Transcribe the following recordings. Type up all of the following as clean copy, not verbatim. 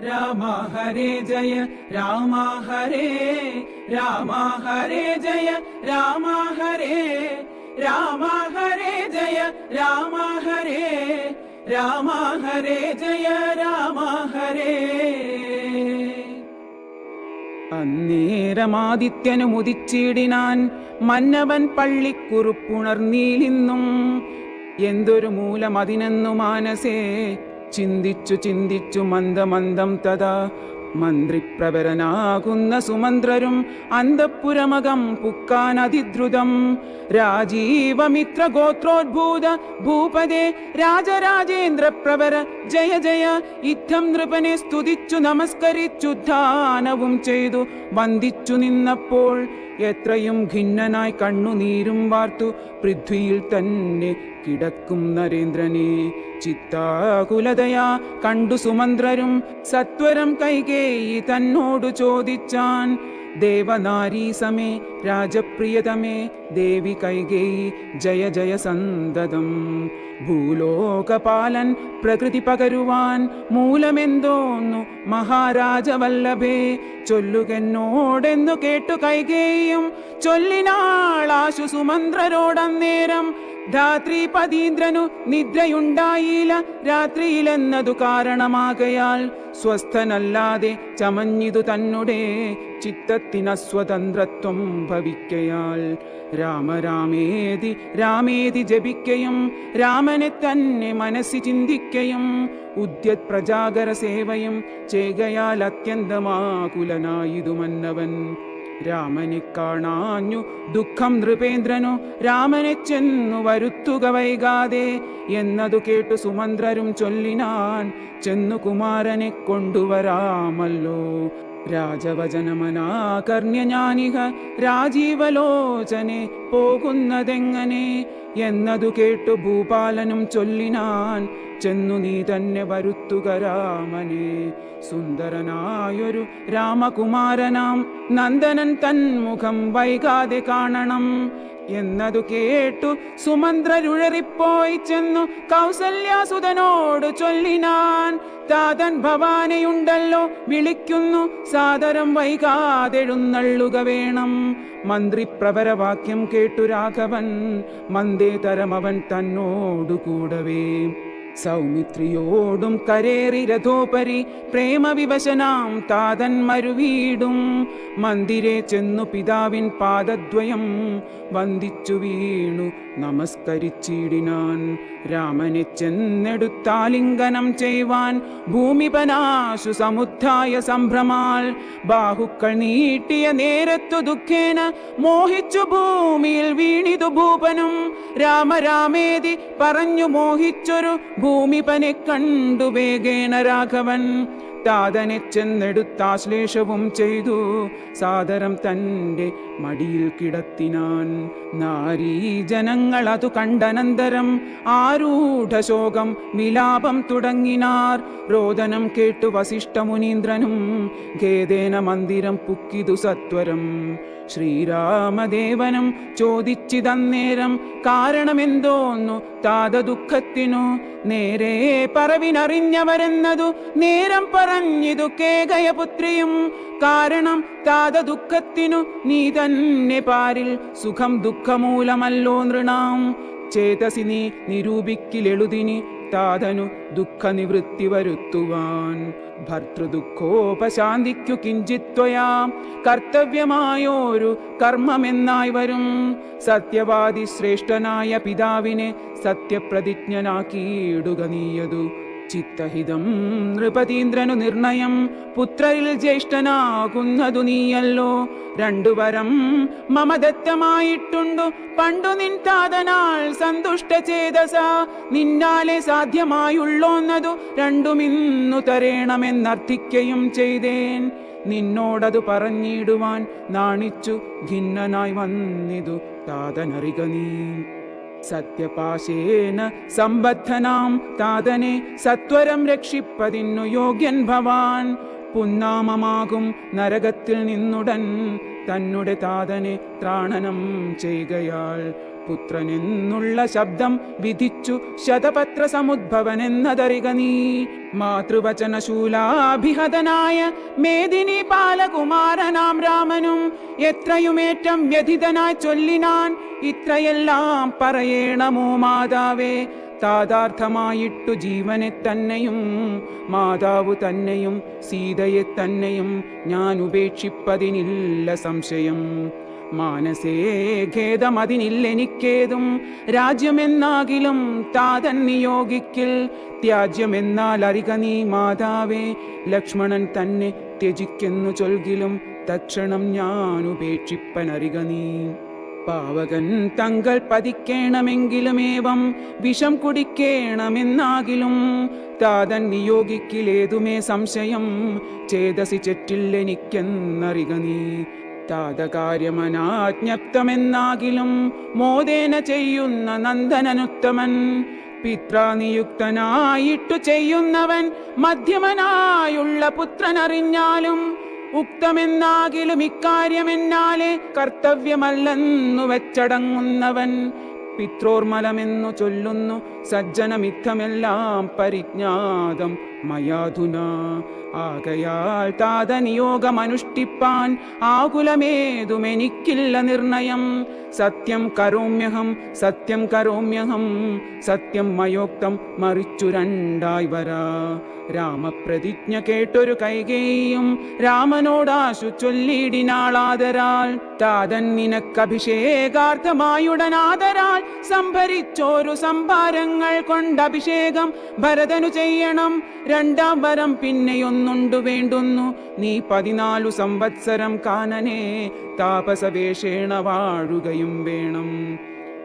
രാമ ഹരേ ജയ രാമ ഹരേ രാമ ഹരേ ജയ രാമ ഹരേ രാമ ഹരേ ജയ രാമ ഹരേ രാമ ഹരേ ജയ രാമ ഹരേ. അന്നേരമാദിത്യനു മുദിച്ചിടിനാൻ മന്നവൻ പള്ളിക്കുറുപ്പുണർന്നീലിന്നും. എന്തൊരു മൂലമതിനെന്നു മാനസേ ചിന്തിച്ചു ചിന്തിച്ചു മന്ദമന്ദം തഥാ മന്ത്രിപ്രവരനാകുന്ന സുമന്ത്രരും അന്തഃപുരമകം പുക്കാൻ അതിദ്രുതം. രാജീവമിത്ര ഗോത്രോദ്ഭൂത ഭൂപദേ രാജരാജേന്ദ്ര പ്രവര ജയ ജയ. ഇത്തം നൃപനെ സ്തുതിച്ചു നമസ്കരിച്ചുദ്ധാനവും ചെയ്തു വന്ദിച്ചു നിന്നപ്പോൾ എത്രയും ഖിന്നനായി കണ്ണുനീരും വാർത്തു പൃഥ്വിയിൽ തന്നെ കിടക്കും നരേന്ദ്രനെ ചിത്താകുലതയാ കണ്ടു സുമന്ത്രരും സത്വരം കൈകേയി തന്നോടു ചോദിച്ചാൻ. ദേവനാരീ സമേ രാജപ്രിയതമേ ദേവി കൈകേയി ജയ ജയ സന്തതം. ഭൂലോകപാലൻ പ്രകൃതി പകരുവാൻ മൂലമെന്തോന്നു മഹാരാജവല്ലഭേ ചൊല്ലുകെന്നോടെന്നു കേട്ടു കൈകേയും ചൊല്ലിനാളാശു സുമന്ത്രരോടന്നേരം. ധാത്രീപതീന്ദ്രനു നിദ്രയുണ്ടായില്ല രാത്രിയിലെന്നതു കാരണമാകയാൽ സ്വസ്ഥനല്ലാതെ ചമഞ്ഞിതു തന്നെ ചിത്തത്തിനസ്വതന്ത്രത്വം ഭവിക്കയാൽ. രാമരാമേതി രാമേതി ജപിക്കയും രാമനെ തന്നെ മനസ്സി ചിന്തിക്കയും ഉദ്യത് പ്രജാകര സേവയും ചെയ്കയാൽ അത്യന്തമാകുലനായിതു മന്നവൻ. രാമനെ കാണാഞ്ഞു ദുഃഖം നൃപേന്ദ്രനു രാമനെ ചെന്നു വരുത്തുക വൈകാതെ എന്നതു കേട്ടു സുമന്ത്രരും ചൊല്ലിനാൻ ചെന്നു കുമാരനെ കൊണ്ടുവരാമല്ലോ. രാജവചനമനാകർണ്യ ഞാനിഹ രാജീവലോചനെ പോകുന്നതെങ്ങനെ എന്നതു കേട്ടു ഭൂപാലനും ചൊല്ലിനാൻ ചെന്നു നീ തന്നെ വരുത്തുക രാമനെ. സുന്ദരനായൊരു രാമകുമാരനാം നന്ദനൻ തന്മുഖം വൈകാതെ കാണണം എന്നതു കേട്ടു സുമന്ത്രരുഴറിപ്പോയി ചെന്നു കൗസല്യാസുതനോട് ചൊല്ലിനാൻ. താതൻ ഭവാനെയുണ്ടല്ലോ വിളിക്കുന്നു സാദരം വൈകാതെഴുന്നള്ളുക വേണം. മന്ത്രിപ്രവരവാക്യം കേട്ടു രാഘവൻ മന്ദേതരമവൻ തന്നോടുകൂടവേ സൗമിത്രിയോടും കരേറി രഥോപരി പ്രേമവിവശനാം താതൻ മരുവീടും. മന്ദിരെ ചെന്നു പിതാവിൻ പാദദ്വയം വന്ദിച്ചു വീണു നമസ്കരിച്ചിടിനാൻ. രാമനെ ചെന്നെടുത്താലിംഗനം ചെയ്യുവാൻ ഭൂമിപനാശു സമുദ്ധായ സംഭ്രമാൽ. ബാഹുക്കൾ നീട്ടിയ നേരത്തു ദുഃഖേന മോഹിച്ചു ഭൂമിയിൽ വീണിതു ഭൂപനും. രാമരാമേതി പറഞ്ഞു മോഹിച്ചൊരു ഭൂമിപനെ കണ്ടു വേഗേന രാഘവൻ. താതനെ ചെന്നെടുത്താശ്ലേഷവും ചെയ്തു സാദരം തൻ്റെ മടിയിൽ കിടത്തിനാൻ. നാരീജനങ്ങൾ അതു കണ്ടനന്തരം ആരൂഢശോകം വിലാപം തുടങ്ങിനാർ. രോദനം കേട്ടു വസിഷ്ഠമുനീന്ദ്രനും ഖേദേന മന്ദിരം പുക്കിതു സത്വരം. ശ്രീരാമദേവനും ചോദിച്ചിതന്നേരം കാരണമെന്തോന്നു താത ദുഃഖത്തിനു. നേരെ പറവിനറിഞ്ഞവരെന്നതു നേരം പറഞ്ഞിതു കേകയപുത്രിയും. കാരണം താത ദുഃഖത്തിനു നീ തന്നെ പാരിൽ സുഖം ദുഃഖമൂലമല്ലോ നൃണാം. ചേതസി നീ നിരൂപിക്കിലെളുതിനി താതനു ദുഃഖനിവൃത്തി വരുത്തുവാൻ. ഭർതൃദുഃഖോപശാന്തിക്കു കിഞ്ചിത്വയാ കർത്തവ്യമായോരു കർമ്മമെന്നായി വരും. സത്യവാദി ശ്രേഷ്ഠനായ പിതാവിനെ സത്യപ്രതിജ്ഞനാക്കിയിടുക നീയതു ചിത്തഹിതം. നൃപതീന്ദ്രനു നിർണയം പുത്രരിൽ ജ്യേഷ്ഠനാകുന്നതു നീയല്ലോ. രണ്ടുവരം മമദത്തമായിട്ടുണ്ടു പണ്ടു നിൻ താതനാൽ സന്തുഷ്ട ചേതസ. നിന്നാലെ സാധ്യമായുള്ളോന്നതു രണ്ടുമിന്നു തരേണമെന്നർത്ഥിക്കയും ചെയ്തേൻ. നിന്നോടതു പറഞ്ഞിടുവാൻ നാണിച്ചു ഖിന്നനായി വന്നിതു താതനറിക നീ. സത്യപാശേന സമ്പദ്ധനാം താതനെ സത്വരം രക്ഷിപ്പതിന്നു യോഗ്യൻ ഭവാൻ. പുന്നാമമാകും നരകത്തിൽ നിന്നുടൻ തന്നെ താതനെ ത്രാണനം ചെയ്കയാൽ പുത്രനെന്നുള്ള ശബ്ദം വിധിച്ചു ശതപത്ര സമുദ്ഭവനെന്നതറിക നീ. മാതൃവചനശൂലാഭിഹതനായ മേദിനി ബാലകുമാരനാം രാമനും എത്രയുമേറ്റം വ്യഥിതനായി ചൊല്ലിനാൻ, ഇത്രയെല്ലാം പറയേണമോ മാതാവേ. താതാർത്ഥമായിട്ടു ജീവനെ തന്നെയും മാതാവു തന്നെയും സീതയെ തന്നെയും ഞാൻ ഉപേക്ഷിപ്പതിനില്ല സംശയം. മാനസേ ഖേദമതിനില്ലെനിക്കേതും, രാജ്യമെന്നാകിലും താതൻ നിയോഗിക്കിൽ. ത്യാജ്യമെന്നാൽ അറിക നീ മാതാവേ, ലക്ഷ്മണൻ തന്നെ ത്യജിക്കെന്നു ചൊൽകിലും തക്ഷണം ഞാൻ ഉപേക്ഷിപ്പനറിക നീ. പാവകൻ തങ്ങൾ പതിക്കേണമെങ്കിലുമേവം വിഷം കുടിക്കേണമെന്നാകിലും താതൻ നിയോഗിക്കിലേതുമേ സംശയം. ചേതസി ചെറ്റില്ലെനിക്കെന്നറിക നീ. താതകാര്യമനാജ്ഞപ്തമെന്നാകിലും മോദേന ചെയ്യുന്ന നന്ദനനുത്തമൻ. പിത്രാനിയുക്തനായിട്ടു ചെയ്യുന്നവൻ മധ്യമനായുള്ള പുത്രനറിഞ്ഞാലും ഉക്തമെന്നാകിലും ഇക്കാര്യമെന്നാലെ കർത്തവ്യമല്ലെന്നു വെച്ചടങ്ങുന്നവൻ. പിത്രോർമലമെന്നു ചൊല്ലുന്നു സജ്ജനമിത്തമെല്ലാം പരിജ്ഞാതം മയാധുന. ആകയാൽ താതനിയോഗമനുഷ്ഠിപ്പാൻ ആകുലമേതുമെനിക്കില്ല നിർണയം. സത്യം കരോമ്യഹം സത്യം കരോമ്യഹം, സത്യം മയോക്തം മറിച്ചു രണ്ടായി വരാ. രാമപ്രതിജ്ഞ കേട്ടൊരു കൈകേയും രാമനോടാശു ചൊല്ലിടിനാളാദരാൽ. താതൻ നിനക്കഭിഷേകാർത്ഥമായുടനാദരാൽ സംഭരിച്ചോരു സംഭാരങ്ങൾ കൊണ്ടഭിഷേകം ഭരതനു ചെയ്യണം. രണ്ടാം വരം പിന്നെയൊന്നുണ്ടു വേണ്ടുന്നു, നീ 14 സംവത്സരം കാനനെ താപസവേഷേണ വാഴുകയും വേണം.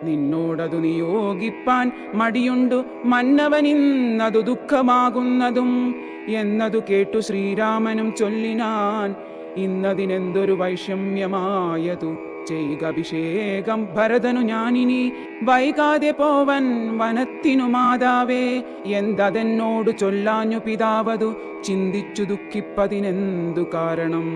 നിന്നോടതു നിയോഗിപ്പാൻ മടിയുണ്ടു മന്നവനിന്നതു ദുഃഖമാകുന്നതും എന്നതു കേട്ടു ശ്രീരാമനും ചൊല്ലിനാൻ. ഇന്നതിനെന്തൊരു വൈഷമ്യമായതു, ചെയ്യുക അഭിഷേകം ഭരതനു ഞാനിനി. വൈകാതെ പോവൻ വനത്തിനു മാതാവേ, എന്തതെന്നോടു ചൊല്ലാഞ്ഞു പിതാവതു ചിന്തിച്ചു ദുഃഖിപ്പതിനെന്തു കാരണം.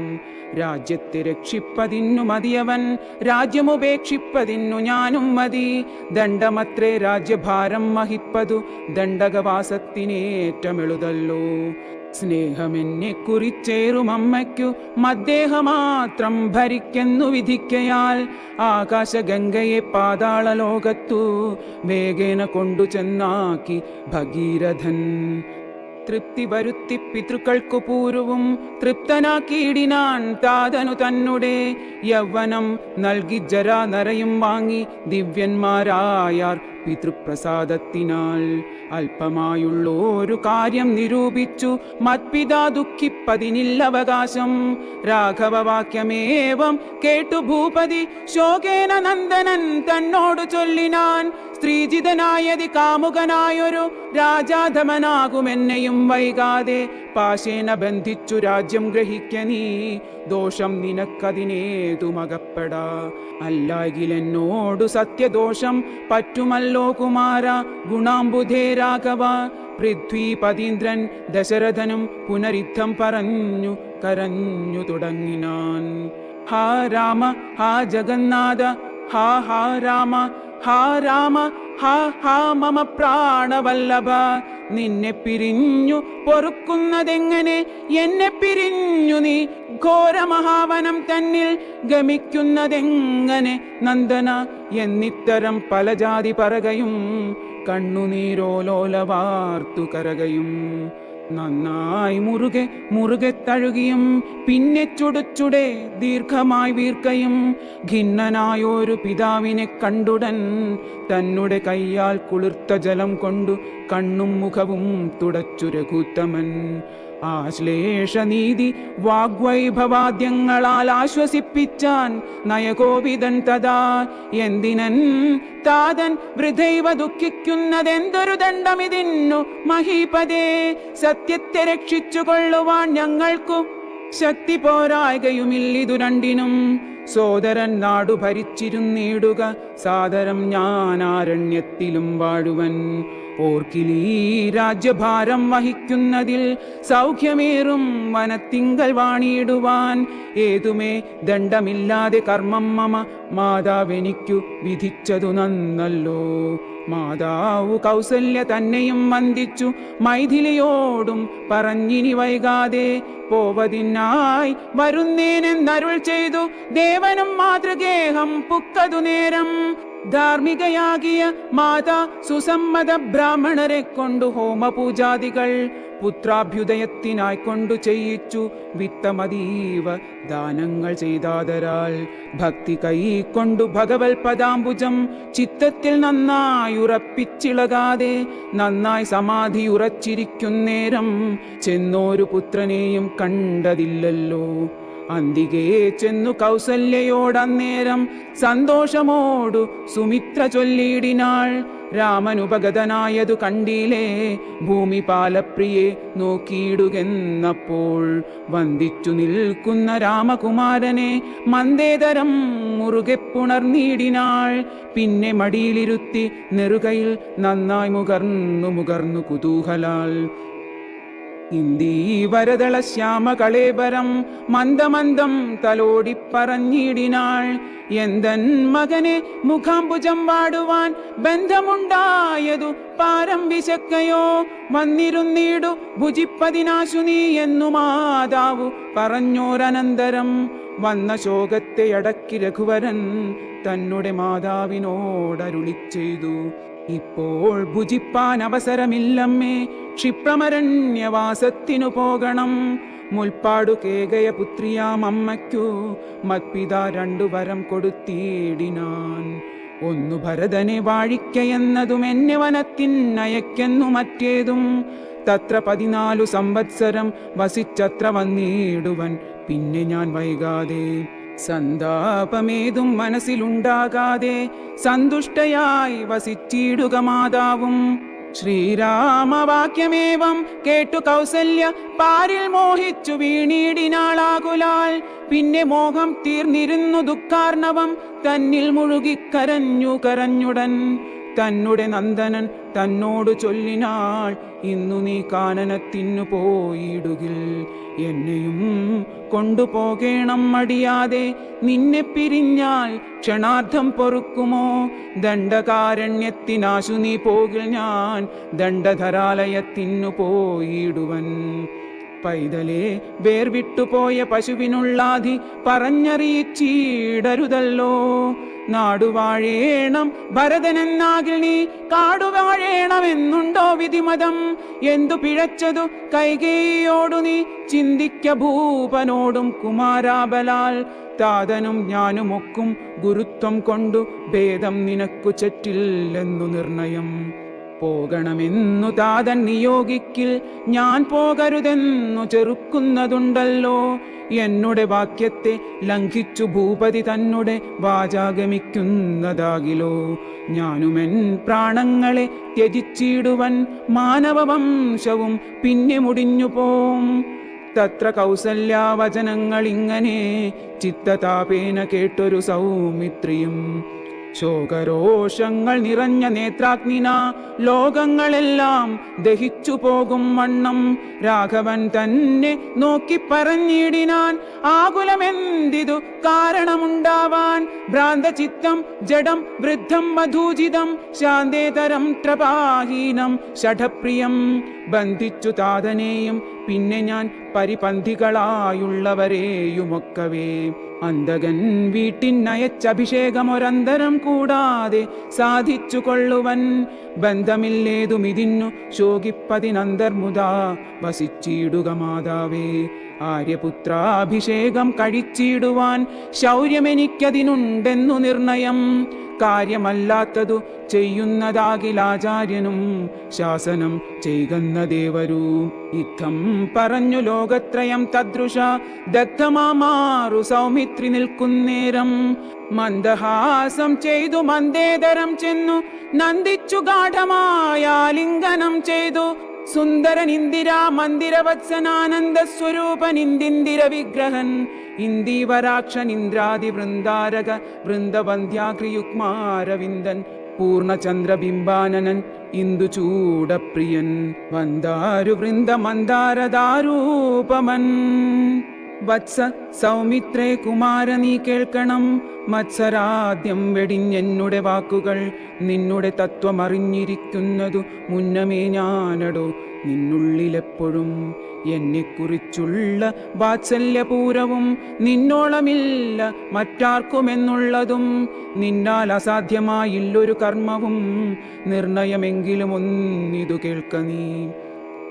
രാജ്യത്തെ രക്ഷിപ്പതിന്നു മതിയവൻ, രാജ്യമുപേക്ഷിപ്പതിന്നു ഞാനും മതി. ദണ്ഡമത്രേ രാജ്യഭാരം വഹിപ്പതു, ദണ്ഡകവാസത്തിനേറ്റമെളുതല്ലോ. സ്നേഹമെന്നെ കുറിച്ചേറും അമ്മയ്ക്കു മദ്ദേഹമാത്രം ഭരിക്കെന്നു വിധിക്കയാൽ. ആകാശഗംഗയെ പാതാളലോകത്തു വേഗേന കൊണ്ടു ചെന്നാക്കി ഭഗീരഥൻ. തൃപ്തി വരുത്തി പിതൃക്കൾക്കു പൂർവവും തൃപ്തനാക്കിയിടിനാൻ താതനു തന്നുടെ. യൗവനം നൽകി ജരാ നരയും വാങ്ങി ദിവ്യന്മാരായാർ പിതൃപ്രസാദത്തിനാൽ. അല്പമായുള്ളൊരു കാര്യം നിരൂപിച്ചു മത്പിതാ ദുഃഖിപ്പതിനില്ലവകാശം. രാഘവവാക്യമേവം കേട്ടു ഭൂപതി ശോകേന നന്ദനൻ തന്നോടു ചൊല്ലിനാൻ. സ്ത്രീജിതനായതി കാമുകനായൊരു രാജാധമനാകുമെന്നെയും വൈകാതെ പാശേന ബന്ധിച്ചു രാജ്യം ഗ്രഹിക്ക നീ. ദോഷം നിനക്കതിനേതുമകപ്പെടാ, അല്ലാകിലെന്നോടു സത്യദോഷം പറ്റുമല്ലോ കുമാര ഗുണാംബുധേ രാഘവ. പൃഥ്വീപതീന്ദ്രൻ ദശരഥനും പുനരുദ്ധം പറഞ്ഞു കരഞ്ഞു തുടങ്ങിനാൻ. ഹാ രാമ ഹാ ജഗന്നാഥ, ഹാ ഹാ രാമ ഹാ രാമ ഹാ ഹാ മമ പ്രാണവല്ലഭ. നിന്നെ പിരിഞ്ഞു പൊറുക്കുന്നതെങ്ങനെ, എന്നെ പിരിഞ്ഞു നീ ഘോരമഹാവനം തന്നിൽ ഗമിക്കുന്നതെങ്ങനെ നന്ദന. എന്നിത്തരം പല ജാതി പറകയും കണ്ണുനീരോലോലവാർത്തു കരകയും. നന്നായി മുറുകെ മുറുകെ തഴുകിയും പിന്നെ ചുടുചുടെ ദീർഘമായി വീർക്കയും. ഖിന്നനായൊരു പിതാവിനെ കണ്ടുടൻ തന്നുടെ കൈയാൽ കുളിർത്ത ജലം കൊണ്ടു കണ്ണും മുഖവും തുടച്ചു രഘുത്തമൻ. ആശ്ലേഷനീതി വാഗ്വൈഭവാദ്യങ്ങളാൽ ആശ്വസിപ്പിച്ചാൻ നയകോപിതൻ തഥാ. എന്തിനൻ താതൻ വൃഥൈവ ദുഃഖിക്കുന്നതെന്തൊരു ദണ്ഡമിതിന്നു മഹീപതേ. സത്യത്തെ രക്ഷിച്ചു കൊള്ളുവാൻ ഞങ്ങൾക്കു ശക്തി പോരായകയുമില്ലിതു രണ്ടിനും. സോദരൻ നാടു ഭരിച്ചിരുന്നിടുക സാദരം ഞാനാരണ്യത്തിലും വാഴുവൻ. ഓർക്കിലീ രാജ്യഭാരം വഹിക്കുന്നതിൽ സൗഖ്യമേറും വനത്തിങ്കൽ വാണിടുവാൻ ഏതുമേ ദണ്ഡമില്ലാതെ കർമ്മം മമ മാതാവെനിക്കു വിധിച്ചതു നന്നല്ലോ. മാതാവു കൗസല്യ തന്നെയും വന്ദിച്ചു മൈഥിലിയോടും പറഞ്ഞിനി വൈകാതെ പോവതിനായി വരുന്നേനെന്നരുൾ ചെയ്തു. ദേവനും മാതൃഗേഹം പുക്കതു നേരം ധാർമ്മികയാകിയ മാതാ സുസമ്മത ബ്രാഹ്മണരെ കൊണ്ടു ഹോമപൂജാദികൾ പുത്രാഭ്യുദയത്തിനായി കൊണ്ടു ചെയ്യിച്ചു. വിത്തമതീവ ദാനങ്ങൾ ചെയ്താതരാൽ ഭക്തി കൈക്കൊണ്ടു ഭഗവത് പദാംബുജം ചിത്തത്തിൽ നന്നായി ഉറപ്പിച്ചിളകാതെ നന്നായി സമാധിയുറച്ചിരിക്കുന്നേരം ചെന്നോരു പുത്രനെയും കണ്ടതില്ലല്ലോ. അന്തികേ ചെന്നു കൗസല്യയോടന്നേരം സന്തോഷമോടു സുമിത്ര ചൊല്ലിയിടിനാൾ. രാമനുപഗതനായതു കണ്ടീലേ ഭൂമിപാലപ്രിയെ നോക്കിയിടുകെന്നപ്പോൾ വന്ദിച്ചു നിൽക്കുന്ന രാമകുമാരനെ മന്ദേതരം മുറുകെ പുണർന്നിടിനാൾ. പിന്നെ മടിയിലിരുത്തി നെറുകയിൽ നന്നായി മുകർന്നു കുതൂഹലാൽ ഇന്ദീവരദള ശ്യാമ കളേബരം മന്ദമന്ദം തലോടി പറഞ്ഞിടിനാൾ. എന്തൻ മകനെ മുഖാംബുജം വാടുവാൻ ബന്ധമുണ്ടായതു പാരം വിശക്കയോ വന്നിരുന്നീടു ഭുജിപ്പതിനാശു നീ എന്നു മാതാവു പറഞ്ഞോരനന്തരം വന്ന ശോകത്തെ അടക്കി രഘുവരൻ തന്നെ മാതാവിനോടരുളി ചെയ്തു. ഇപ്പോൾ ഭുജിപ്പാൻ അവസരമില്ലമ്മേ, ക്ഷിപ്രമരണ്യവാസത്തിനു പോകണം. മുൽപ്പാടു കേകയ പുത്രിയാം അമ്മയ്ക്കു മത്പിതാ 2 വരം കൊടുത്തിടിനാൻ. ഒന്നു ഭരതനെ വാഴിക്കയെന്നതും എന്നെ വനത്തിനയക്കെന്നു മറ്റേതും. തത്ര 14 സംവത്സരം വസിച്ചത്ര വന്നിടുവൻ പിന്നെ ഞാൻ വൈകാതെ. സന്താപമേതും മനസ്സിലുണ്ടാകാതെ സന്തുഷ്ടയായി വസിച്ചിടുക മാതാവും. ശ്രീരാമവാക്യമേവം കേട്ടു കൗസല്യ പാരിൽ മോഹിച്ചു വീണിടിനാളാകുലാൽ. പിന്നെ മോഹം തീർന്നിരുന്നു ദുഃഖാർണവം തന്നിൽ മുഴുകിക്കരഞ്ഞുടൻ. തന്നെ നന്ദനൻ തന്നോട് ചൊല്ലിനാൾ, ഇന്നു നീ കാനനത്തിനു പോയിടുകിൽ എന്നെയും കൊണ്ടുപോകേണം മടിയാതെ. നിന്നെ പിരിഞ്ഞാൽ ക്ഷണാർത്ഥം പൊറുക്കുമോ? ദണ്ഡകാരണ്യത്തിനാശു നീ പോകിൽ ഞാൻ ദണ്ഡധരാലയത്തിനു പോയിടുവൻ. പൈതലേ വേർവിട്ടുപോയ പശുവിനുള്ളാധി പറഞ്ഞറിയിച്ചിടരുതല്ലോ. നാടുവാഴേണം ഭരതനെന്നാകിൽ നീ കാടുവാഴേണമെന്നുണ്ടോ വിധിമതം? എന്തു പിഴച്ചതു കൈകേയിയോടു നീ ചിന്തിക്ക ഭൂപനോടും കുമാരാബലാൽ. താതനും ഞാനുമൊക്കും ഗുരുത്വം കൊണ്ടു ഭേദം നിനക്കു ചറ്റില്ലെന്നു നിർണയം. പോകണമെന്നു താതൻ നിയോഗിക്കിൽ ഞാൻ പോകരുതെന്നു ചെറുക്കുന്നതുണ്ടല്ലോ. എന്നുടെ വാക്യത്തെ ലംഘിച്ചു ഭൂപതി തന്നെ വാചാഗമിക്കുന്നതാകിലോ. ഞാനുമെൻ പ്രാണങ്ങളെ ത്യജിച്ചിടുവൻ മാനവവംശവും പിന്നെ മുടിഞ്ഞു പോം. തത്ര കൗസല്യാവചനങ്ങൾ ഇങ്ങനെ ചിത്തതാപേന കേട്ടൊരു സൗമിത്രിയും. ശോകരോഷങ്ങൾ നിറഞ്ഞ നേത്രാഗ്നിന ലോകങ്ങളെല്ലാം ദഹിച്ചു പോകും വണ്ണം രാഘവൻ തന്നെ നോക്കി പറഞ്ഞിടിനാൻ, ആകുലമെന്തിതു കാരണമുണ്ടാവാൻ? ഭ്രാന്തചിത്തം ജഡം വൃദ്ധം മധൂജിതം ശാന്തേതരം ത്രപാഹീനം ഷഠപ്രിയം. ബന്ധിച്ചു താതനെയും പിന്നെ ഞാൻ പരിപന്ധികളായുള്ളവരെയുമൊക്കവേ. അന്തകൻ വീട്ടിനയച്ചഭിഷേകമൊരന്തരം കൂടാതെ സാധിച്ചു കൊള്ളുവൻ. ബന്ധമില്ലേതുമിതിന്നു ശോകിപ്പതിനന്തർമുദാ വസിച്ചിടുക മാതാവേ. ആര്യപുത്രാഭിഷേകം കഴിച്ചിടുവാൻ ശൗര്യമെനിക്കതിനുണ്ടെന്നു നിർണയം. കാര്യമല്ലാത്തതു ചെയ്യുന്നതാകിലാചാര്യനും ശാസനം ചെയ്യുന്ന ദേവരു. യുദ്ധം പറഞ്ഞു ലോകത്രയം തദ്രുഷ ദഗ്ധമാമാറു സൗമിത്രി നിൽക്കുന്നേരം. മന്ദഹാസം ചെയ്തു മന്ദേതരം ചെന്നു നന്ദിച്ചു ഗാഠമായാലിംഗനം ചെയ്തു. സുന്ദരനിന്ദിരാ മന്ദിരവത്സനാനന്ദ സ്വരൂപനിന്ദിന്ദിര വിഗ്രഹൻ. ഇന്ദീവരാക്ഷനിന്ദ്രാദി വൃന്ദാരക വൃന്ദവന്ധ്യാഗ്രിയുഗ്മാരവിന്ദൻ. പൂർണ്ണചന്ദ്രബിംബാനനൻ ഇന്ദു ചൂടപ്രിയൻ വന്ദാരു വൃന്ദ മന്ദാരദാരൂപമൻ. വത്സ സൗമിത്രേ കുമാര നീ കേൾക്കണം, മത്സരാദ്യം വെടിഞ്ഞെന്നുടെ വാക്കുകൾ. നിന്നുടെ തത്വമറിഞ്ഞിരിക്കുന്നതു മുന്നമേ ഞാനടോ നിന്നുള്ളിലെപ്പോഴും. എന്നെക്കുറിച്ചുള്ള വാത്സല്യപൂരവും നിന്നോളമില്ല മറ്റാർക്കുമെന്നുള്ളതും. നിന്നാൽ അസാധ്യമായില്ലൊരു കർമ്മവും, നിർണയമെങ്കിലും ഒന്നിതു കേൾക്ക നീ.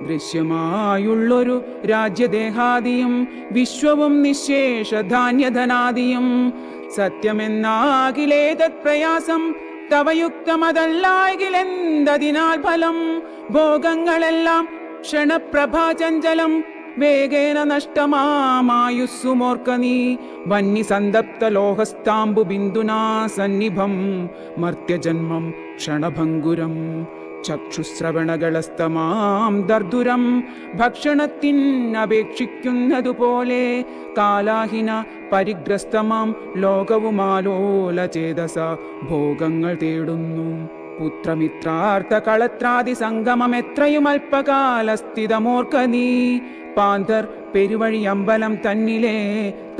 ദൃശ്യമായുള്ളൊരു രാജ്യദേഹാദിയും വിശ്വവും നിശേഷ ധാന്യധനാദിയും. സത്യമെന്നാകിലേതത് പ്രയാസം, തവയുക്തമതല്ലാകിലെന്തതിനാൽ ഫലം. ഭോഗങ്ങളെല്ലാം ക്ഷണപ്രഭാചഞ്ചലം, വേഗേന നഷ്ടമായുസ്സുമോർക്ക നീ. വന്നി സന്തപ്ത ലോഹസ്താംബു ബിന്ദുനാ സന്നിഭം, മർത്യജന്മം ക്ഷണഭംഗുരം. ചക്ഷുശ്രവണകളസ്തമാം ദർദുരം, ഭക്ഷണത്തിനപേക്ഷിക്കുന്നതുപോലെ. കാലാഹിന പരിഗ്രസ്തമാം ലോകവുമാലോല ചേതസ ഭോഗങ്ങൾ തേടുന്നു. പുത്രമിത്രാർത്ഥ കളത്രാദി സംഗമം എത്രയും അല്പകാലസ്ഥിതമോർക്ക നീ. പാന്തർ പെരുവഴി അമ്പലം തന്നിലെ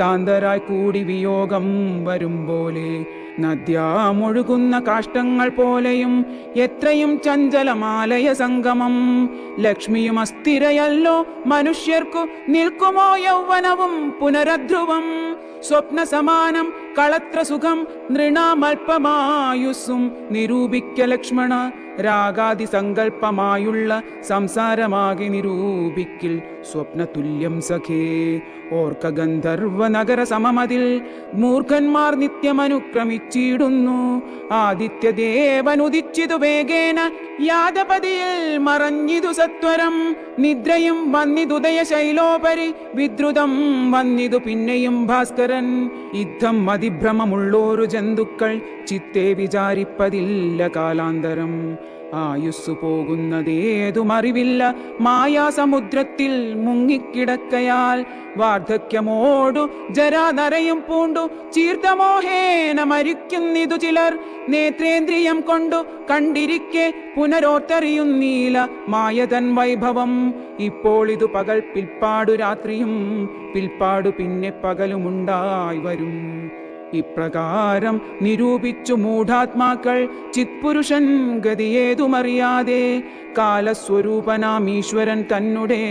താന്തരായി കൂടി വിയോഗം വരും പോലെ. നദ്യാമൊഴുകുന്ന കാഷ്ടങ്ങൾ പോലെയും എത്രയും ചഞ്ചലമാലയ സംഗമം. ലക്ഷ്മിയും അസ്ഥിരയല്ലോ മനുഷ്യർക്കു, നിൽക്കുമോ യൗവനവും പുനരധ്രുവം. സ്വപ്ന സമാനം കളത്ര സുഖം, നൃണാമൽപമായുസ്സും നിരൂപിക്ക ലക്ഷ്മണ. രാഗാദി സങ്കല്പമായുള്ള സംസാരമാകെ നിരൂപിക്കിൽ സ്വപ്നതുല്യം സഖേ. ഓർക്ക ഗന്ധർവ നഗര സമമതിൽ മൂർഖന്മാർ നിത്യമനുക്രമിച്ചിടുന്നു. ആദിത്യദേവനുദിച്ചിതു വേഗേന, യാദപതിയിൽ മറഞ്ഞിതു സത്വരം. നിദ്രയും വന്നിതുദയ ശൈലോപരി, വിദ്രുതം വന്നിതു പിന്നെയും ഭാസ്കരൻ. യുദ്ധം മതിഭ്രമമുള്ളോരു ജന്തുക്കൾ ചിത്തെ വിചാരിപ്പതില്ല കാലാന്തരം. ആയുസ്സു പോകുന്നതേതുമറിവില്ല മായാസമുദ്രത്തിൽ മുങ്ങിക്കിടക്കയാൽ. വാർദ്ധക്യമോടു ജരാനരയും പൂണ്ടു ചീർത്തമോഹേന മരിക്കുന്നിതു ചിലർ. നേത്രേന്ദ്രിയം കൊണ്ടു കണ്ടിരിക്കെ പുനരോത്തറിയുന്നീല മായതൻ വൈഭവം. ഇപ്പോൾ ഇതു പകൽ, പിൽപ്പാടു രാത്രിയും, പിൽപ്പാടു പിന്നെ പകലുമുണ്ടായി വരും. ഇപ്രകാരം നിരൂപിച്ചു മൂഢാത്മാക്കൾ ചിത്പുരുഷൻ ഗതിയേതുമറിയാതെ. കാലസ്വരൂപനാം ഈശ്വരൻ തന്നെ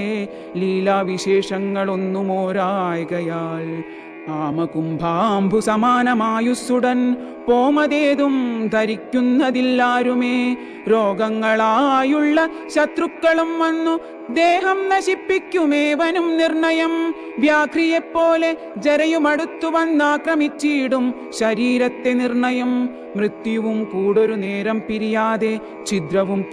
ലീലാവിശേഷങ്ങളൊന്നുമോരായകയാൽ. ആമകുംഭാംബു സമാനമായുസ്സുടൻ പോമതേതും ധരിക്കുന്നതില്ലാരുമേ. രോഗങ്ങളായുള്ള ശത്രുക്കളും വന്നു ദേഹം നശിപ്പിക്കുമേവനും നിർണയം. വ്യാഘ്രിയെപ്പോലെ ജരയുമടുത്തു വന്നാക്രമിച്ചിടും ശരീരത്തെ നിർണയം. മൃത്യുവും കൂടൊരു നേരം പിരിയാതെ ഛിദ്രവും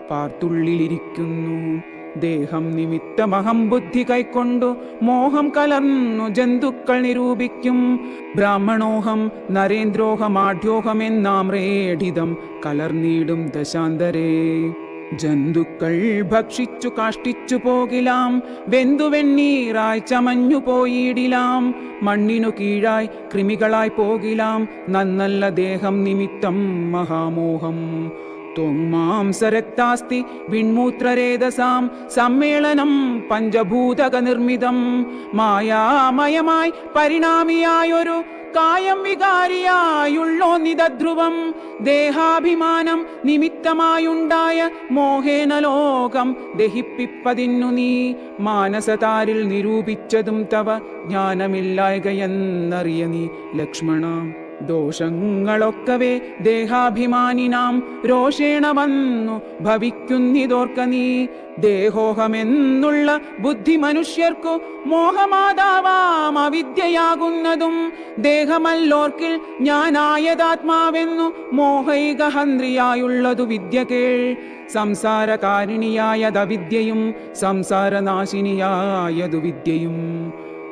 പാർത്തുള്ളിലിരിക്കുന്നു. ദേഹം നിമിത്തമഹം ബുദ്ധി കൈക്കൊണ്ടു മോഹം കലർന്നു ജന്തുക്കൾ നിരൂപിക്കും. ബ്രാഹ്മണോഹം നരേന്ദ്രോഹമാഢ്യോഹം എന്നാമ്രേഡിതം കലർന്നീടും ദശാന്തരേ. ജന്തുക്കൾ ഭക്ഷിച്ചു കാഷ്ടിച്ചു പോകിലാം, വെന്തുവെണ്ണീറായി ചമഞ്ഞു പോയിടിലാം. മണ്ണിനു കീഴായി കൃമികളായി പോകിലാം, നന്നല്ല ദേഹം നിമിത്തം മഹാമോഹം. ത്വങ്മാംസരക്താസ്തി വിൺമൂത്രരേതസാം സമ്മേളനം പഞ്ചഭൂതക നിർമ്മിതം. മായാമയമായി പരിണാമിയായൊരു കായം വികാരിയായുള്ളോ നിതധ്രുവം. ദേഹാഭിമാനം നിമിത്തമായുണ്ടായ മോഹേന ലോകം ദഹിപ്പിപ്പതിന്നു നീ. മാനസതാരിൽ നിരൂപിച്ചതും തവ ജ്ഞാനമില്ലായകയെന്നറിയ നീ ലക്ഷ്മണ. ദോഷങ്ങളൊക്കവേ ദേഹാഭിമാനിനാം രോഷേണ വന്നു ഭവിക്കുന്നിതോർക്ക നീ. ദേഹോഹമെന്നുള്ള ബുദ്ധി മനുഷ്യർക്കു മോഹമാതാവാം അവിദ്യയാകുന്നതും. ദേഹമല്ലോർക്കിൽ ഞാനായതാത്മാവെന്നു മോഹൈകഹന്ത്രിയായുള്ളതു വിദ്യ കേൾ. സംസാരകാരിണിയായതവിദ്യയും സംസാരനാശിനിയായതു വിദ്യയും.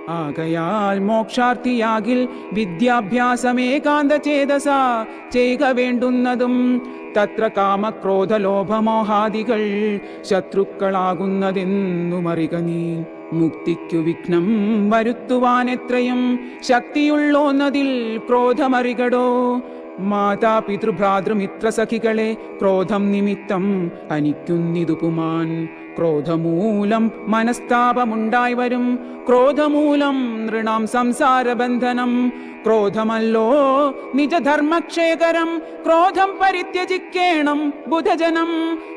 ആകയാൽ മോക്ഷാർത്ഥിയാകിൽ വിദ്യാഭ്യാസമേകാന്ത ചേതസ ചെയ്യുക വേണ്ടുന്നതും. തത്ര കാമക്രോധലോഭമോഹാദികൾ ശത്രുക്കളാകുന്നതെന്നുമറിക നീ. മുക്തിക്കു വിഘ്നം വരുത്തുവാൻ എത്രയും ശക്തിയുള്ളോന്നതിൽ ക്രോധമറികടോ. മാതാപിതൃഭ്രാതൃമിത്രസഖികളെ ക്രോധം നിമിത്തം ഹനിക്കുന്നിതു പുമാൻ. ക്രോധമൂലം മനസ്താപമുണ്ടായി വരും, ക്രോധമൂലം നൃണാം സംസാരബന്ധനം. ക്രോധമല്ലോ നിജധർമ്മക്ഷയകരം, ക്രോധം പരിത്യജിക്കേണം ബുധജനം.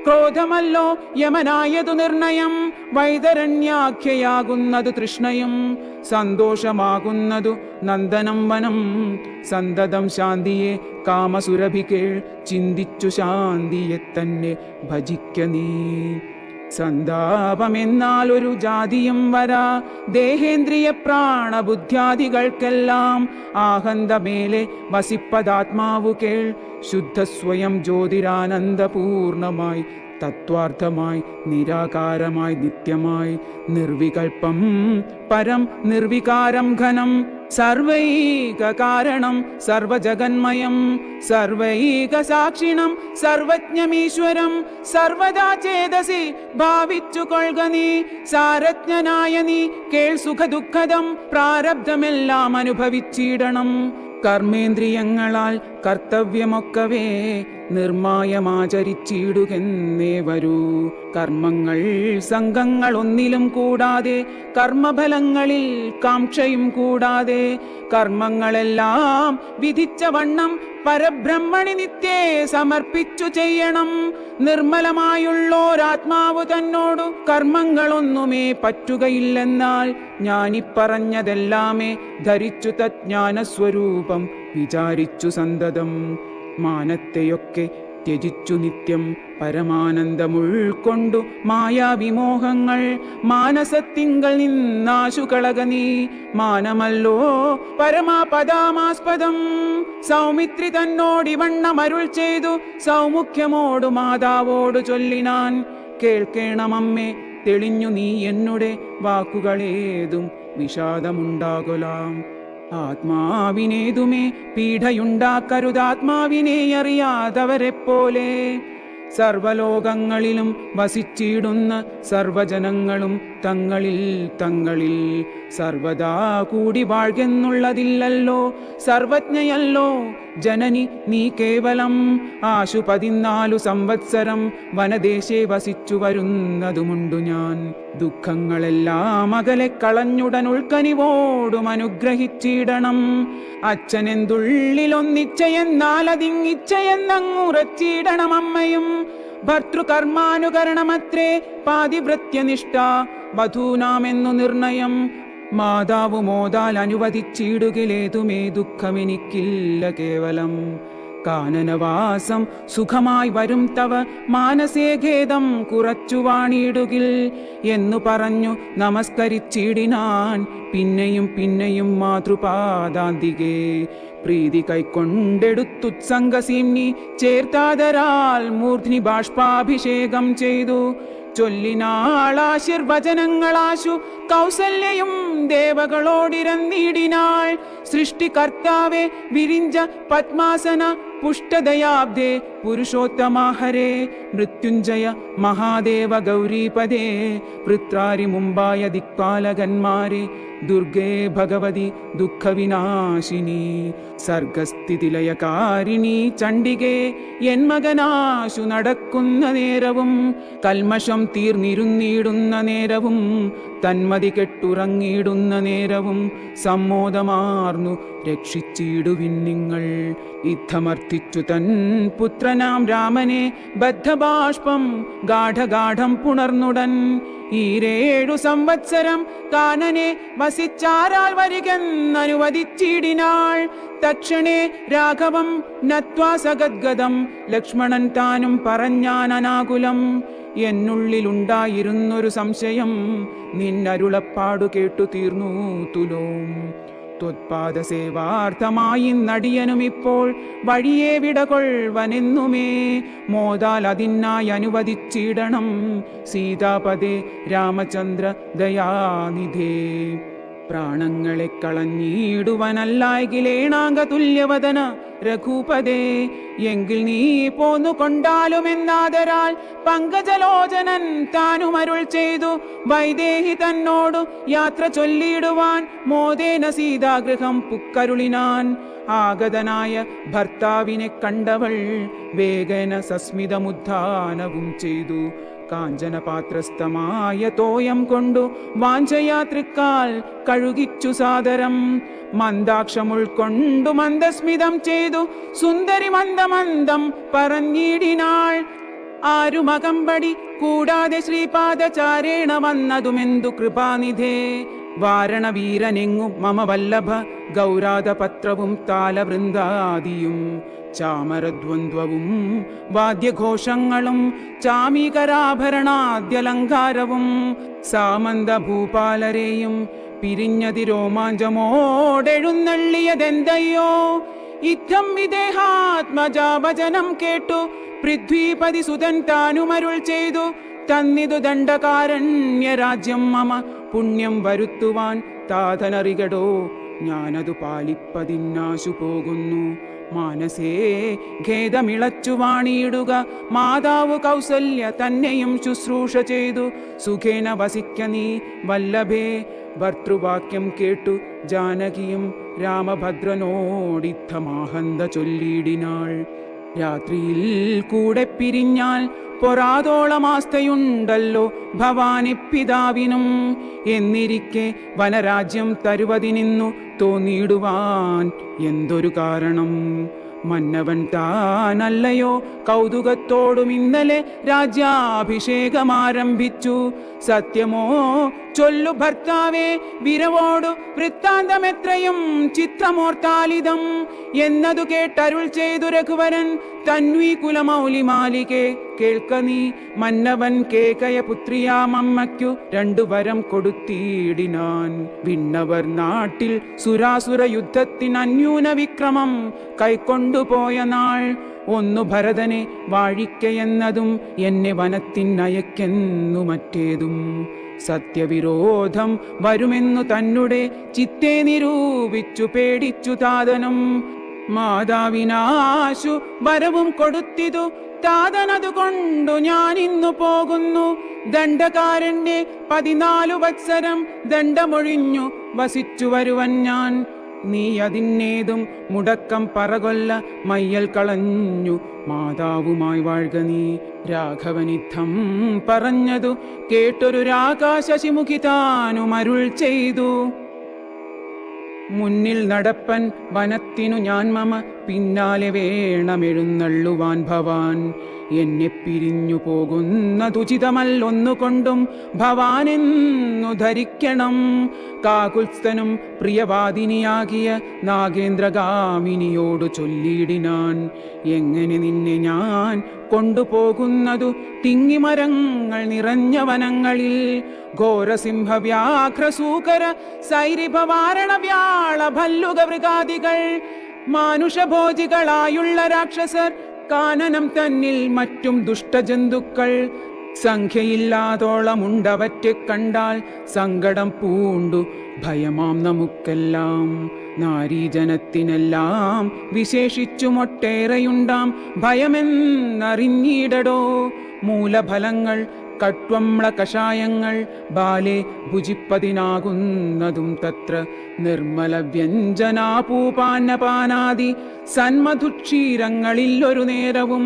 ക്രോധമല്ലോ യമനായതു നിർണയം, വൈതരണ്യാഖ്യയാകുന്നതു തൃഷ്ണയും. സന്തോഷമാകുന്നതു നന്ദനം വനം, സന്തതം ശാന്തിയെ കാമസുരഭികേൾ. ചിന്തിച്ചു ശാന്തിയെ തന്നെ ഭജിക്ക നീ. സന്താപമെന്നാൽ ഒരു ജാതിയും വരാ, ദേഹേന്ദ്രിയ പ്രാണബുദ്ധ്യാദികൾക്കെല്ലാം. ആഹന്തമേലെ വസിപ്പതാത്മാവു കേൾ, ശുദ്ധസ്വയം ജ്യോതിരാനന്ദപൂർണമായി തത്വാർത്ഥമായി നിരാകാരമായി നിത്യമായി. നിർവികൽപ്പം പരം നിർവികാരം ഘനം, സർവൈക കാരണം സർവജഗന്മയം. സർവൈക സാക്ഷിണം സർവജ്ഞമീശ്വരം, സർവദാ ചേതസി ഭാവിച്ചു കൊൾക നീ. സാരജ്ഞനായ നീ കേൾ സുഖദുഃഖദം, പ്രാരബ്ധമെല്ലാം അനുഭവിച്ചിടണം. കർമ്മേന്ദ്രിയങ്ങളാൽ കർത്തവ്യമൊക്കവേ നിർമായമാചരിച്ചിടുകെന്നേ വരൂ. കർമ്മങ്ങൾ സംഘങ്ങൾ ഒന്നിലും കൂടാതെ, കർമ്മഫലങ്ങളിൽ കാംക്ഷയും കൂടാതെ. കർമ്മങ്ങളെല്ലാം വിധിച്ച വണ്ണം പരബ്രഹ്മണി നിത്യേ സമർപ്പിച്ചു ചെയ്യണം. നിർമ്മലമായുള്ളോരാത്മാവു തന്നോടു കർമ്മങ്ങളൊന്നുമേ പറ്റുകയില്ലെന്നാൽ, ഞാനിപ്പറഞ്ഞതെല്ലാമേ ധരിച്ചു തജ്ഞാനസ്വരൂപം വിചാരിച്ചു സന്തതം. മാനത്തെയൊക്കെ ത്യജിച്ചു നിത്യം പരമാനന്ദമുൾക്കൊണ്ടു മായാവിമോഹങ്ങൾ. മാനസത്തിങ്കൽ നിന്നാശു കളക നീ, മാനമല്ലോ പരമാപദാമാസ്പദം. സൗമിത്രി തന്നോടിവണ്ണമരുൾ ചെയ്തു, സൗമുഖ്യമോടു മാതാവോടു ചൊല്ലിനാൻ. കേൾക്കേണമമ്മേ തെളിഞ്ഞു നീ എന്നുടെ വാക്കുകളേതും വിഷാദമുണ്ടാകൊലാം. ആത്മാവിനേതുമേ പീഡയുണ്ടാക്കരുതാത്മാവിനെ അറിയാതവരെപ്പോലെ. സർവലോകങ്ങളിലും വസിച്ചിടുന്ന സർവജനങ്ങളും തങ്ങളിൽ തങ്ങളിൽ സർവദാ കൂടി വാഴ്കെന്നുള്ളതില്ലല്ലോ. സർവജ്ഞയല്ലോ ജനനി നീ കേവലം. ആശു 14 സംവത്സരം വനദേശേ വസിച്ചു വരുന്നതുമുണ്ടു ഞാൻ. ദുഃഖങ്ങളെല്ലാം അകലെ കളഞ്ഞുടൻ ഉൾക്കനിവോടും അനുഗ്രഹിച്ചിടണം. അച്ഛനെന്തുള്ളിലൊന്നിച്ചയെന്നാൽ അതിങ്ങിച്ചയെന്നങ്ങുറച്ചിടണം അമ്മയും. ഭർതൃകർമാനുകരണമത്രേ പാതിവൃത്യനിഷ്ഠ വധൂനാമെന്നു നിർണയം. മാതാവു മോദാൽ അനുവദിച്ചിടുകിലേതുമേ ദുഃഖമെനിക്കില്ല കേവലം. കാനനവാസം സുഖമായി വരും തവ മാനസേ ഖേദം കുറച്ചു വാണിടുകിൽ എന്നു പറഞ്ഞു നമസ്കരിച്ചിടിനാൻ. പിന്നെയും പിന്നെയും മാതൃപാദാന്തികേ പ്രീതി കൈക്കൊണ്ടെടുത്തുത്സംഗസീംനി ചേർത്താതരാൽ മൂർധ്നി ബാഷ്പാഭിഷേകം ചെയ്തു. ചൊല്ലിനാളാശീർവചനങ്ങളാശു കൗസല്യയും ദേവകളോടിരന്നിടിനാൾ. സൃഷ്ടികർത്താവെ വിരിഞ്ച പത്മാസന പുഷ്ടദയാബ്ദേ പുരുഷോത്തമാഹരേ. മൃത്യുഞ്ജയ മഹാദേവ ഗൗരീപദേ വൃത്രാരി മുമ്പായ ദിക്പാലകന്മാരെ. ദുർഗേ ഭഗവതി ദുഃഖവിനാശിനി സർഗസ്ഥിതിലയകാരിണി ചണ്ഡികേ. എൻ മകനാശു നടക്കുന്ന നേരവും കൽമഷം തീർന്നിരുന്നിടുന്ന നേരവും തന്മതി കെട്ടുറങ്ങിയിടുന്ന നേരവും സമ്മോദമാർന്നു രക്ഷിച്ചിടുവിൻ നിങ്ങൾ. യുദ്ധമർത്ഥിച്ചു തൻ പുത്രനാം രാമനെ ബദ്ധബാഷ്പം ഗാഠഗാഠം പുണർന്നുടൻ. 7 സംവത്സരം കാനനെ വസിച്ചാരാൽ വരികെന്നനുവദിച്ചിടിനാൾ. തക്ഷണേ രാഘവം നത്വാ സഗദ്ഗദം ലക്ഷ്മണൻ താനും പറഞ്ഞാനനാകുലം. എന്നുള്ളിലുണ്ടായിരുന്നൊരു സംശയം നിന്നരുളപ്പാടു കേട്ടു തീർന്നു തുലോം. ത്വത്പാദസേവാർത്ഥമായി നടിയനുമിപ്പോൾ വഴിയെ വിടകൊൾവനെന്നുമേ. മോദാൽ അതിനായി അനുവദിച്ചിടണം സീതാപദേ രാമചന്ദ്ര ദയാനിധേ. പ്രാണങ്ങളെ കളഞ്ഞിടുവനല്ലായിലേണാങ്ക തുല്യവദന രഘുപതേ. എങ്കിൽ നീ പോന്നു കൊണ്ടാലുമെന്നാദരാൽ പങ്കജലോചനൻ താനുമരുൾ ചെയ്തു വൈദേഹി തന്നോടു യാത്ര ചൊല്ലിയിടുവാൻ മോദേന സീതാഗൃഹം പുക്കരുളിനാൻ. ആഗതനായ ഭർത്താവിനെ കണ്ടവൾ വേഗന സസ്മിതമുദ്ധാനവും ചെയ്തു. കാഞ്ചനപാത്രസ്ഥമായ തോയം കൊണ്ടു വാഞ്ചയാത്രിക്കാൽ കഴുകിച്ചു സാദരം. മന്ദാക്ഷമുൾക്കൊണ്ടു മന്ദസ്മിതം ചെയ്തു സുന്ദരി മന്ദമന്ദം പറഞ്ഞിടിനാൾ. ആരുമകമ്പടി കൂടാതെ ശ്രീപാദചാരേണ വന്നതുമെന്തു കൃപാനിധേ. വാരണവീരനെങ്ങു മമ വല്ലഭ ഗൗരാതപത്രവും താലവൃന്ദാദിയും ചാമരദ്വന്ദ്വവും വാദ്യഘോഷങ്ങളും ചാമീകരാഭരണാദ്യലങ്കാരവും സാമന്ത ഭൂപാലരെയും പിരിഞ്ഞതി രോമാഞ്ചമോടെഴുന്നള്ളിയതെന്തയ്യോ. ഇത്തം വിദേഹാത്മജാവചനം കേട്ടു പൃഥ്വീപതി സുതൻ താനുമരുൾ ചെയ്തു തന്നിതു ദണ്ഡകാരണ്യരാജ്യം മമ പുണ്യം വരുത്തുവാൻ താതനറികടോ. ഞാനതു പാലിപ്പതിന്നാശു പോകുന്നു. മാനസേ ഖേദമിളച്ചു വാണിയിടുക. മാതാവ് കൗസല്യ തന്നെയും ശുശ്രൂഷ ചെയ്തു സുഖേന വസിക്ക നീ വല്ലഭേ. ഭർത്തൃവാക്യം കേട്ടു ജാനകിയും രാമഭദ്രനോടിത്തമാഹന്ത ചൊല്ലിയിടിനാൾ. രാത്രിയിൽ കൂടെ പിരിഞ്ഞാൽ പൊറാതോളമാസ്തയുണ്ടല്ലോ ഭവാനി പിതാവിനും. എന്നിരിക്കെ വനരാജ്യം തരുവതിനിന്നു തോന്നിയിടുവാൻ എന്തൊരു കാരണം. മന്നവൻ താനല്ലയോ കൗതുകത്തോടും ഇന്നലെ രാജ്യാഭിഷേകമാരംഭിച്ചു. സത്യമോ ചൊല്ലു ഭർത്താവേ വിരവോടു വൃത്താന്തമെത്രയും ചിത്രമോർത്താലിതം എന്നതു കേട്ടരുൾ ചെയ്തു രഘുവരൻ തന്വീ കുലമൗലി മാലികെ. കേൾക്ക നീ മന്നവൻ കേകയ പുത്രിയാമമ്മയ്ക്കു 2 വരം കൊടുത്തിടിനാൻ. വിണ്ണവർ നാട്ടിൽ സുരാസുര യുദ്ധത്തിനന്യൂന വിക്രമം കൈക്കൊണ്ടുപോയ നാൾ. ഒന്നു ഭരതനെ വാഴിക്കയെന്നതും എന്നെ വനത്തിനയക്കെന്നു മറ്റേതും. സത്യവിരോധം വരുമെന്നു തന്നെ ചിത്തെ നിരൂപിച്ചു പേടിച്ചു താതനും. മാതാവിനാശു വരവും കൊടുത്തിതു താതനതുകൊണ്ടു ഞാനിന്നു പോകുന്നു. ദണ്ഡകാരണ്യെ 14 വത്സരം ദണ്ഡമൊഴിഞ്ഞു വസിച്ചു വരുവൻ ഞാൻ. നീ അതിന്നേതും മുടക്കം പറകൊല്ല മയ്യൽ കളഞ്ഞു മാതാവുമായി വാഴ്ക നീ. രാഘവനിദ്ധം പറഞ്ഞതു കേട്ടൊരു രാകാശശിമുഖി താനുമരുൾ ചെയ്തു. മുന്നിൽ നടപ്പൻ വനത്തിനു ഞാൻ മമ പിന്നാലെ വേണമെഴുന്നള്ളുവാൻ ഭവാൻ. എന്നെ പിരിഞ്ഞു പോകുന്നതുചിതമല്ലൊന്നുകൊണ്ടും ഭവാനെന്നു ധരിക്കണം. കാകുൽസ്ഥനും പ്രിയവാദിനിയാകിയ നാഗേന്ദ്രഗാമിനിയോടു ചൊല്ലിയിടിനാൻ. എങ്ങനെ നിന്നെ ഞാൻ കൊണ്ടുപോകുന്നതു തിങ്ങിമരങ്ങൾ നിറഞ്ഞ വനങ്ങളിൽ. ഘോരസിംഹവ്യാഘ്രസൂകര സൈരിഭവാരണ വ്യാള ഭല്ലുക മൃഗാദികൾ മാനുഷഭോജികളായുള്ള രാക്ഷസർ കാനനം തന്നിൽ മറ്റും ദുഷ്ടജന്തുക്കൾ. സംഖ്യയില്ലാതോളമുണ്ടവറ്റെ കണ്ടാൽ സങ്കടം പൂണ്ടു ഭയമാം നമുക്കെല്ലാം. നാരീജനത്തിനെല്ലാം വിശേഷിച്ചുമൊട്ടേറെയുണ്ടാം ഭയമെന്നറിഞ്ഞിടടോ. മൂലഫലങ്ങൾ കട്വമ്ല കഷായങ്ങൾ ബാലെ ഭുജിപ്പതിനാകുന്നതും തത്ര. നിർമ്മല വ്യഞ്ജനാപൂപാന്നപാനാദി സന്മധുക്ഷീരങ്ങളിൽ ഒരു നേരവും.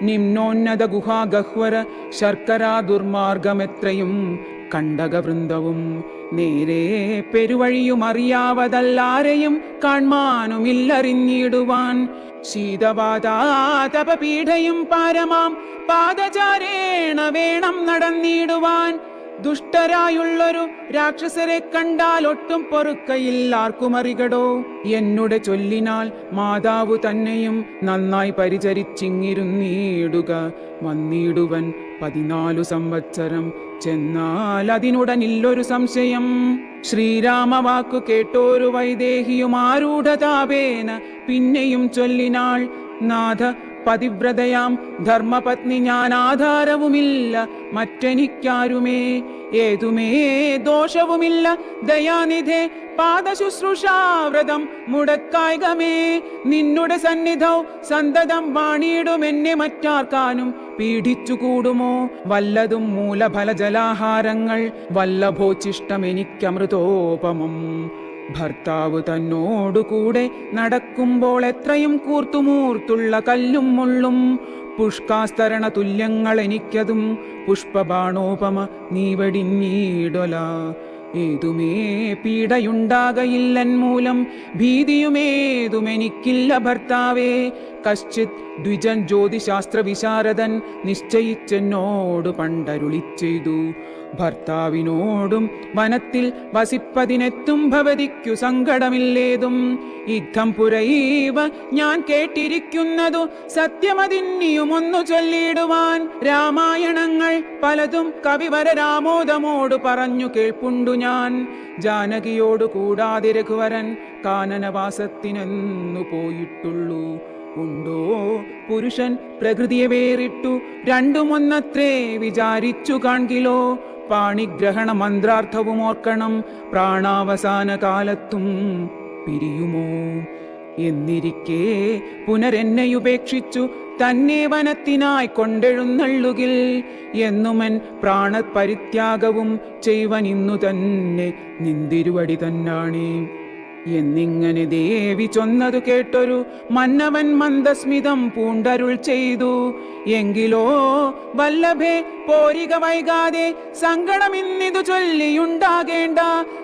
നിമ്നോന്നത ഗുഹാഗഹ്വര ശർക്കരാ ദുർമാർഗമെത്രയും കണ്ടകവൃന്ദവും. നേരെ പെരുവഴിയും അറിയാവതല്ലാരെയും കാൺമാനുമില്ലറിഞ്ഞിടുവാൻ. ശീതവാതാതപപീഠയും പാരമാം പാദചാരേണ വേണം നടന്നിടുവാൻ. ദുഷ്ടരായുള്ളൊരു രാക്ഷസരെ കണ്ടാൽ ഒട്ടും പൊറുക്കയില്ലാർക്കുമറികടോ. എന്നുടെ ചൊല്ലിനാൽ മാതാവു തന്നെയും നന്നായി പരിചരിച്ചിങ്ങിരുന്നിടുക. വന്നിടുവൻ 14 സംവത്സരം ചെന്നാൽ അതിനുടനില്ലൊരു സംശയം. ശ്രീരാമവാക്കു കേട്ടോരു വൈദേഹിയും ആരൂഢതാപേന പിന്നെയും ചൊല്ലിനാൾ. നാഥ പതിവ്രതയാം ധർമ്മപത്നി ഞാൻ, ആധാരവുമില്ല മറ്റെനിക്കാരുമേ. ഏതുമേ ദോഷവുമില്ല ദയാനിധേ, പാദശുശ്രൂഷാവ്രതം മുടക്കായികമേ. നിന്നുടെ സന്നിധൗ സന്തതം വാണിയിടുമെന്നെ മറ്റാർക്കാനും പീഡിച്ചുകൂടുമോ. വല്ലതും മൂലഫലജലാഹാരങ്ങൾ വല്ലഭോച്ചിഷ്ടമെനിക്കമൃതോപമം. ഭർത്താവ് തന്നോടുകൂടെ നടക്കുമ്പോൾ എത്രയും കൂർത്തുമൂർത്തുള്ള കല്ലും മുള്ളും പുഷ്കാസ്തരണ തുല്യങ്ങൾ എനിക്കതും പുഷ്പബാണോപമ നീ വെടിഞ്ഞീടൊല. ഏതുമേ പീഡയുണ്ടാകയില്ലൻ മൂലം ഭീതിയുമേതുമെനിക്കില്ല ഭർത്താവേ. കശ്ചിത് ദ്വിജൻ ജ്യോതിശാസ്ത്ര വിശാരദൻ നിശ്ചയിച്ചെന്നോട് പണ്ടരുളി ചെയ്തു. ഭർത്താവിനോടും വനത്തിൽ വസിപ്പതിനെത്തും ഭവതിക്കു സങ്കടമില്ലേതും. യുദ്ധം പുരൈവ ഞാൻ കേട്ടിരിക്കുന്നതു സത്യമതിന്നിയുമൊന്നു ചൊല്ലിടുവാൻ. രാമായണങ്ങൾ പലതും കവിവര രാമോദമോട് പറഞ്ഞു കേൾപ്പുണ്ടു ഞാൻ. ജാനകിയോടു കൂടാതെ രഘുവരൻ കാനനവാസത്തിനെന്നു പോയിട്ടുള്ളൂ. ഉണ്ടോ പുരുഷൻ പ്രകൃതിയെ വേറിട്ടു രണ്ടുമൊന്നത്രേ വിചാരിച്ചു കാൺകിലോ. പാണിഗ്രഹണ മന്ത്രാർത്ഥവും ഓർക്കണം, പ്രാണാവസാന കാലത്തും പിരിയുമോ. എന്നിരിക്കേ പുനരെന്നെയുപേക്ഷിച്ചു തന്നെ വനത്തിനായി കൊണ്ടെഴുന്നള്ളുകിൽ. എന്നുമൻ പ്രാണപരിത്യാഗവും ചെയ്വൻ ഇന്നു തന്നെ നിന്തിരുവടി തന്നാണേ. എന്നിങ്ങനെ ദേവി ചൊന്നതു കേട്ടൊരു മന്നവൻ മന്ദസ്മിതം പൂണ്ടരുൾ ചെയ്തു. എങ്കിലോ വല്ലഭേ പോരിക വൈകാതെ സങ്കടമിന്നിതു ചൊല്ലിയുണ്ടാകേണ്ട.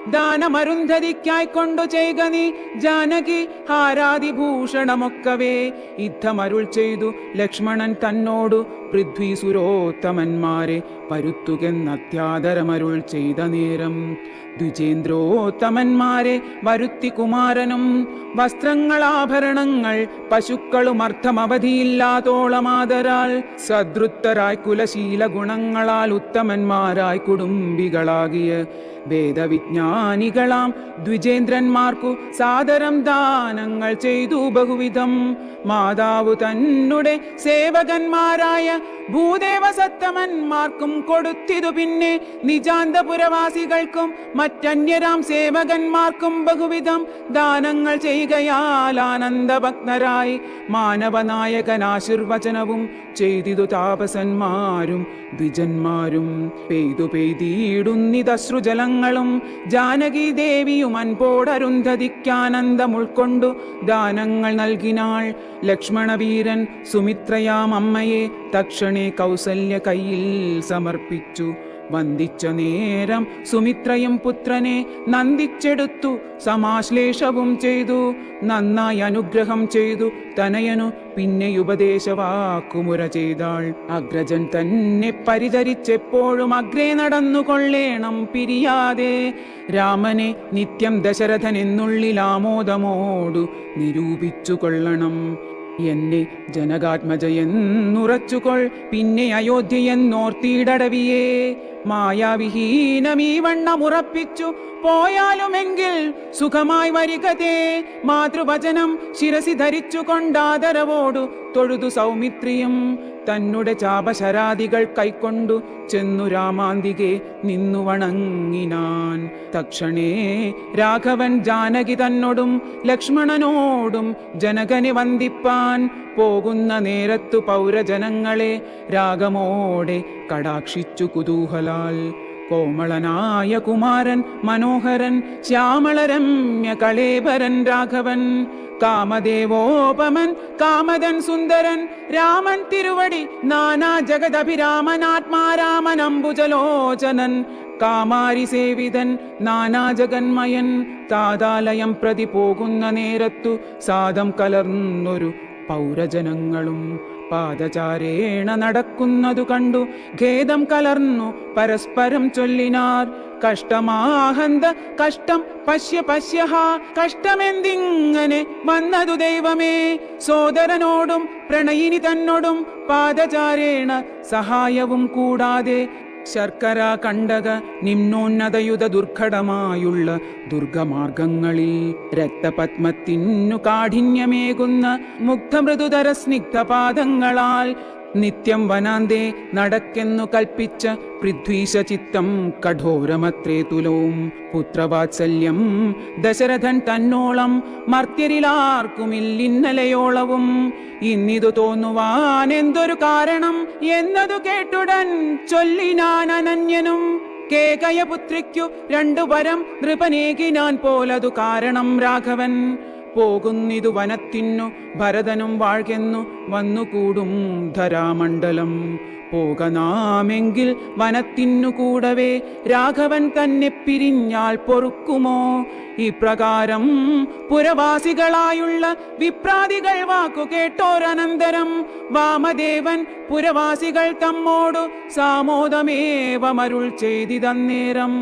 ദാനമരുന്ധതിക്കായിക്കൊണ്ടു ചെയ്ക നീ ജാനകി ഹാരാതിഭൂഷണമൊക്കവേ. യുദ്ധമരുൾ ചെയ്തു ലക്ഷ്മണൻ തന്നോടു പൃഥ്വീസുരോത്തമന്മാരെ വരുത്തുകെന്നത്യാദരമരുൾ ചെയ്ത നേരം. ദ്വിജേന്ദ്രോത്തമന്മാരെ വരുത്തി കുമാരനും വസ്ത്രങ്ങളാഭരണങ്ങൾ പശുക്കളും അർത്ഥമവധിയില്ലാത്തോളമാതരാൽ സദൃത്തരായി കുലശീല ഗുണങ്ങളാൽ ഉത്തമന്മാരായി കുടുംബികളാകിയ വേദവിജ്ഞാനികളാം ദ്വിജേന്ദ്രന്മാർക്കു സാദരം ദാനങ്ങൾ ചെയ്തു ബഹുവിധം. മാതാവ് തന്നുടെ സേവകന്മാരായ ഭൂദേവസത്തമന്മാർക്കും കൊടുത്തിതു. പിന്നെ നിജാന്തപുരവാസികൾക്കും മറ്റന്യരാം സേവകന്മാർക്കും ബഹുവിധം ദാനങ്ങൾ ചെയ്യുകയാൽ ആനന്ദഭക്തരായി മാനവനായകനാശീർവചനവും ചെയ്തിതു താപസന്മാരും ദ്വിജന്മാരും. പെയ്തു പെയ്തിടുന്നിതശ്രുജലങ്ങളും ജാനകി ദേവിയും അൻപോടരുന്ധതിക്കാനന്ദം ഉൾക്കൊണ്ടു ദാനങ്ങൾ നൽകിനാൾ. ലക്ഷ്മണവീരൻ സുമിത്രയാം അമ്മയെ തക്ഷണേ കൗസല്യ കയ്യിൽ സമർപ്പിച്ചു. വന്ദിച്ച നേരം സുമിത്രയും പുത്രനെ നന്ദിച്ചെടുത്തു സമാശ്ലേഷവും ചെയ്തു. നന്നായി അനുഗ്രഹം ചെയ്തു തനയനു പിന്നെ ഉപദേശവാക്കുമുര ചെയ്താൾ. അഗ്രജൻ തന്നെ പരിചരിച്ചെപ്പോഴും അഗ്രേ നടന്നുകൊള്ളേണം പിരിയാതെ. രാമനെ നിത്യം ദശരഥൻ എന്നുള്ളിൽ ആമോദമോടു നിരൂപിച്ചു കൊള്ളണം. എന്നെ ജനകാത്മജയെന്നുറച്ചുകൊൾ പിന്നെ അയോധ്യയെന്നോർത്തിയിടവിയേ. മായാവിഹീനമീ വണ്ണമുറപ്പിച്ചു പോയാലുമെങ്കിൽ സുഖമായി വരികതേ. മാതൃവചനം ശിരസി ധരിച്ചു കൊണ്ടാദരവോടു തൊഴുതു സൗമിത്രിയും തന്നുടെ ചാപശരാദികൾ കൈക്കൊണ്ടു ചെന്നു രാമാന്തികെ നിന്നു വണങ്ങിനാൻ. തക്ഷണേ രാഘവൻ ജാനകി തന്നോടും ലക്ഷ്മണനോടും ജനകനെ വന്ദിപ്പാൻ പോകുന്ന നേരത്തു പൗരജനങ്ങളെ രാഗമോടെ കടാക്ഷിച്ചു കുതൂഹലാൽ. കോമളനായ കുമാരൻ മനോഹരൻ ശ്യാമളരമ്യ കളേബരൻ രാഘവൻ. കാമദേവോപമൻ കാമദൻ സുന്ദരൻ രാമൻ തിരുവടി നാനാ ജഗദഭിരാമനാത്മാരാമൻ അംബുജലോചനൻ. കാമാരി സേവിതൻ നാനാ ജഗന്മയൻ. താതാലയം പ്രതി പോകുന്ന നേരത്തു സാദം കലർന്നൊരു പൗരജനങ്ങളും പാദചാരേണ നടക്കുന്നതു കണ്ടു ഖേദം കലർന്നു പരസ്പരം ചൊല്ലിനാർ. കഷ്ടമാഹന്ത കഷ്ടം പശ്യ പശ്യഹ. കഷ്ടമെന്തിങ്ങനെ വന്നതു ദൈവമേ. സോദരനോടും പ്രണയിനി തന്നോടും പാദചാരേണ സഹായവും കൂടാതെ ശർക്കര കണ്ടക നിമ്നോന്നതയുത ദുർഘടമായുള്ള ദുർഗമാർഗങ്ങളിൽ രക്തപത്മത്തിനു കാഠിന്യമേകുന്ന മുഗ്ധമൃദുതര സ്നിഗ്ധപാദങ്ങളാൽ നിത്യം വനാന്തേ നടക്കെന്നു കൽപ്പിച്ച പൃഥ്വീശ ചിത്തം കഠോരമത്രേ തുലവും പുത്രവാത്സല്യം ദശരഥൻ തന്നോളം മർത്യരിലാർക്കുമില്ലിന്നലയോളവും ഇന്നിതു തോന്നുവാൻ എന്തൊരു കാരണം എന്നതു കേട്ടുടൻ ചൊല്ലിനാൻ അനന്യനും കേകയപുത്രിക്കു 2 വരം നൃപനേകിനാൻ പോലതു കാരണം രാഘവൻ പോകുന്നിതു വനത്തിന്നു ഭരതനും വാഴ്കെന്നു വന്നുകൂടും ധരാമണ്ഡലം പോകനാമെങ്കിൽ വനത്തിന്നു കൂടവേ രാഘവൻ തന്നെ പിരിഞ്ഞാൽ പൊറുക്കുമോ ഇപ്രകാരം പുരവാസികളായുള്ള വിപ്രാദികൾ വാക്കു കേട്ടോരനന്തരം വാമദേവൻ പുരവാസികൾ തമ്മോടു സാമോദമേവമരുൾ ചെയ്തിതന്നേരം